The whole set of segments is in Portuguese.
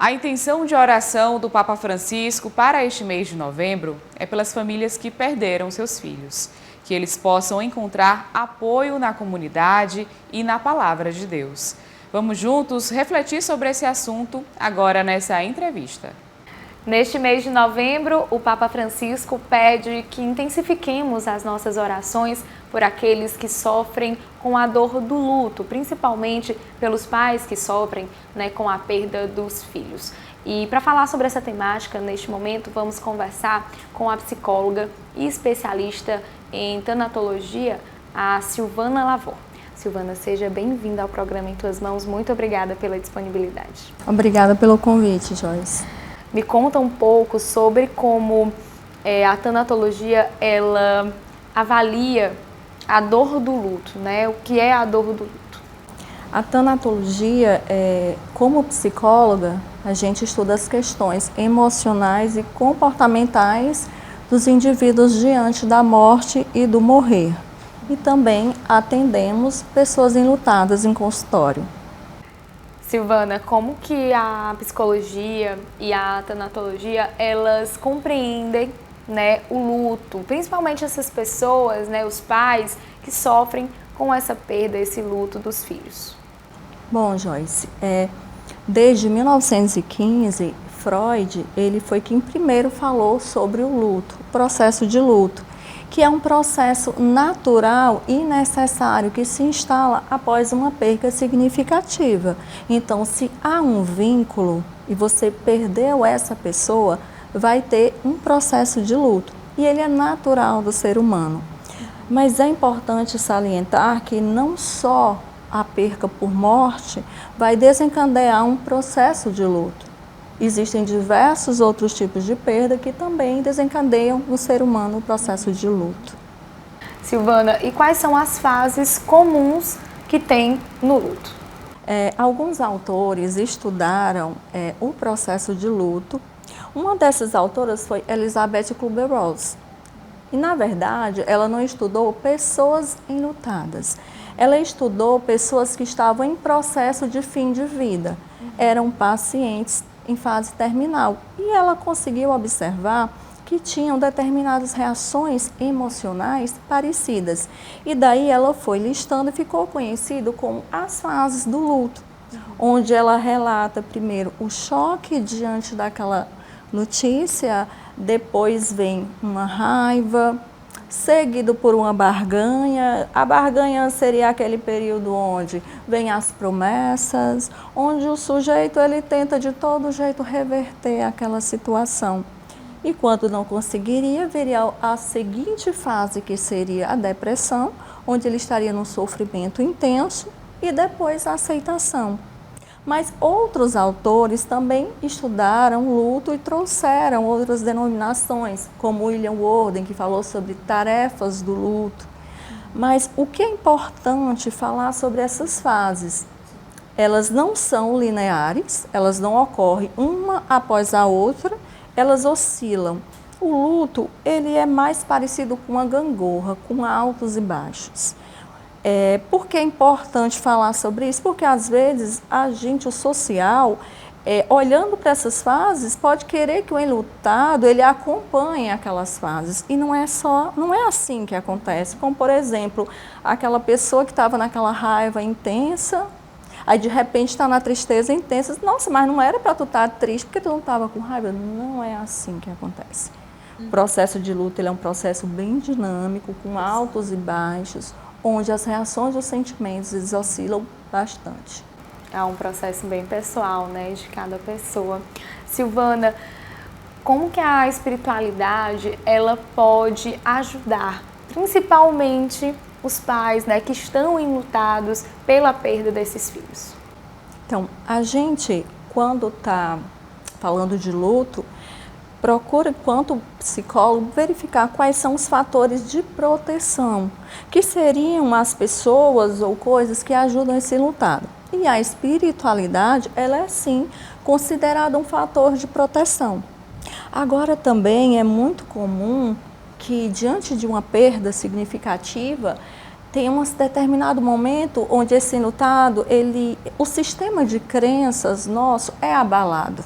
A intenção de oração do Papa Francisco para este mês de novembro é pelas famílias que perderam seus filhos, que eles possam encontrar apoio na comunidade e na palavra de Deus. Vamos juntos refletir sobre esse assunto agora nessa entrevista. Neste mês de novembro, o Papa Francisco pede que intensifiquemos as nossas orações por aqueles que sofrem com a dor do luto, principalmente pelos pais que sofrem, com a perda dos filhos. E para falar sobre essa temática, neste momento, vamos conversar com a psicóloga e especialista em tanatologia, a Silvana Lavor. Silvana, seja bem-vinda ao programa Em Tuas Mãos. Muito obrigada pela disponibilidade. Obrigada pelo convite, Joyce. Me conta um pouco sobre como a tanatologia ela avalia a dor do luto, O que é a dor do luto? A tanatologia, como psicóloga, a gente estuda as questões emocionais e comportamentais dos indivíduos diante da morte e do morrer. E também atendemos pessoas enlutadas em consultório. Silvana, como que a psicologia e a tanatologia, elas compreendem, o luto, principalmente essas pessoas, os pais que sofrem com essa perda, esse luto dos filhos? Bom, Joyce, desde 1915, Freud, ele foi quem primeiro falou sobre o luto, o processo de luto, que é um processo natural e necessário que se instala após uma perda significativa. Então, se há um vínculo e você perdeu essa pessoa, vai ter um processo de luto. E ele é natural do ser humano. Mas é importante salientar que não só a perda por morte vai desencadear um processo de luto. Existem diversos outros tipos de perda que também desencadeiam no ser humano o processo de luto. Silvana, e quais são as fases comuns que tem no luto? Alguns autores estudaram o processo de luto. Uma dessas autoras foi Elizabeth Kübler-Ross. E, na verdade, ela não estudou pessoas enlutadas. Ela estudou pessoas que estavam em processo de fim de vida. Eram pacientes em fase terminal. E ela conseguiu observar que tinham determinadas reações emocionais parecidas. E daí ela foi listando e ficou conhecido como as fases do luto, onde ela relata primeiro o choque diante daquela notícia, depois vem uma raiva, seguido por uma barganha. A barganha seria aquele período onde vem as promessas, onde o sujeito ele tenta de todo jeito reverter aquela situação. E quando não conseguiria, viria a seguinte fase, que seria a depressão, onde ele estaria num sofrimento intenso, e depois a aceitação. Mas outros autores também estudaram o luto e trouxeram outras denominações, como William Worden, que falou sobre tarefas do luto. Mas o que é importante falar sobre essas fases? Elas não são lineares, elas não ocorrem uma após a outra, elas oscilam. O luto, ele é mais parecido com uma gangorra, com altos e baixos. Por que é importante falar sobre isso? Porque às vezes a gente, o social, olhando para essas fases, pode querer que o enlutado ele acompanhe aquelas fases. E não é assim que acontece. Como, por exemplo, aquela pessoa que estava naquela raiva intensa, aí de repente está na tristeza intensa. Nossa, mas não era para tu estar triste porque tu não estava com raiva? Não é assim que acontece. O processo de luto ele é um processo bem dinâmico, com altos e baixos, onde as reações dos sentimentos eles oscilam bastante. É um processo bem pessoal, de cada pessoa. Silvana, como que a espiritualidade ela pode ajudar, principalmente os pais, que estão enlutados pela perda desses filhos? Então, a gente, quando está falando de luto, procura, enquanto psicólogo, verificar quais são os fatores de proteção, que seriam as pessoas ou coisas que ajudam esse enlutado. E a espiritualidade, ela é sim considerada um fator de proteção. Agora também é muito comum que diante de uma perda significativa, tem um determinado momento onde esse enlutado, o sistema de crenças nosso é abalado.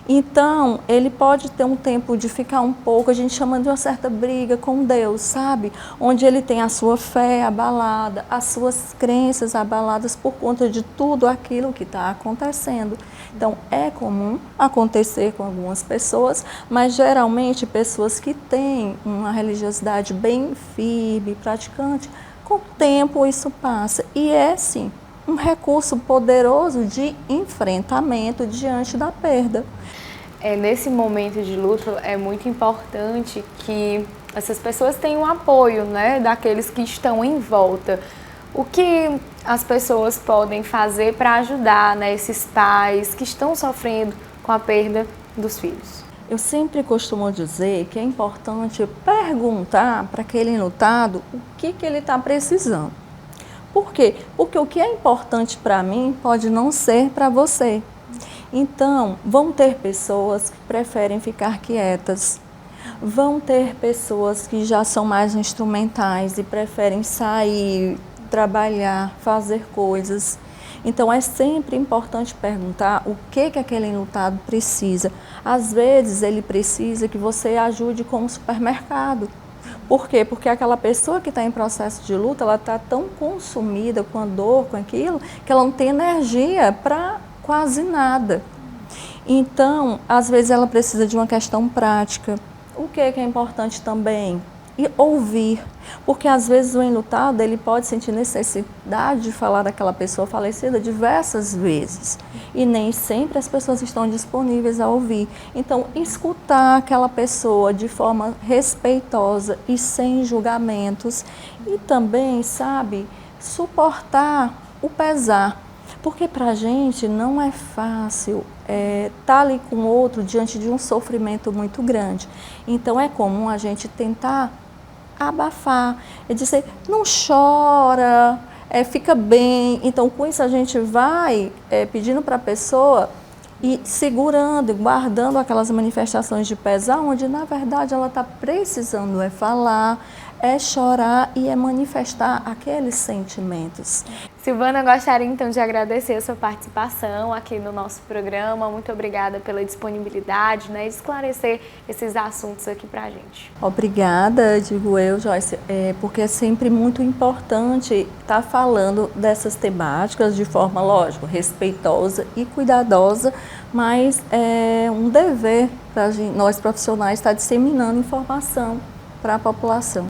Então, ele pode ter um tempo de ficar um pouco, a gente chama de uma certa briga com Deus, sabe? Onde ele tem a sua fé abalada, as suas crenças abaladas por conta de tudo aquilo que está acontecendo. Então, é comum acontecer com algumas pessoas, mas geralmente pessoas que têm uma religiosidade bem firme, praticante, com o tempo isso passa. E é, sim, um recurso poderoso de enfrentamento diante da perda. Nesse momento de luto é muito importante que essas pessoas tenham apoio, né, daqueles que estão em volta. O que as pessoas podem fazer para ajudar, né, esses pais que estão sofrendo com a perda dos filhos? Eu sempre costumo dizer que é importante perguntar para aquele enlutado o que ele está precisando. Por quê? Porque o que é importante para mim pode não ser para você. Então, vão ter pessoas que preferem ficar quietas, vão ter pessoas que já são mais instrumentais e preferem sair, trabalhar, fazer coisas. Então, é sempre importante perguntar o que aquele enlutado precisa. Às vezes, ele precisa que você ajude com o supermercado. Por quê? Porque aquela pessoa que está em processo de luta, ela está tão consumida com a dor, com aquilo, que ela não tem energia para quase nada. Então, às vezes ela precisa de uma questão prática. O que é importante também? E ouvir, porque às vezes o enlutado ele pode sentir necessidade de falar daquela pessoa falecida diversas vezes e nem sempre as pessoas estão disponíveis a ouvir. Então, escutar aquela pessoa de forma respeitosa e sem julgamentos e também, sabe, suportar o pesar. Porque para a gente não é fácil estar ali com o outro diante de um sofrimento muito grande. Então é comum a gente tentar abafar, dizer, não chora, fica bem. Então com isso a gente vai pedindo para a pessoa e segurando e guardando aquelas manifestações de pesar, onde na verdade ela está precisando falar, chorar e manifestar aqueles sentimentos. Silvana, gostaria então de agradecer a sua participação aqui no nosso programa. Muito obrigada pela disponibilidade, né, de esclarecer esses assuntos aqui pra gente. Obrigada, digo eu, Joyce, porque é sempre muito importante estar falando dessas temáticas de forma, lógico, respeitosa e cuidadosa, mas é um dever para nós profissionais estar disseminando informação para a população.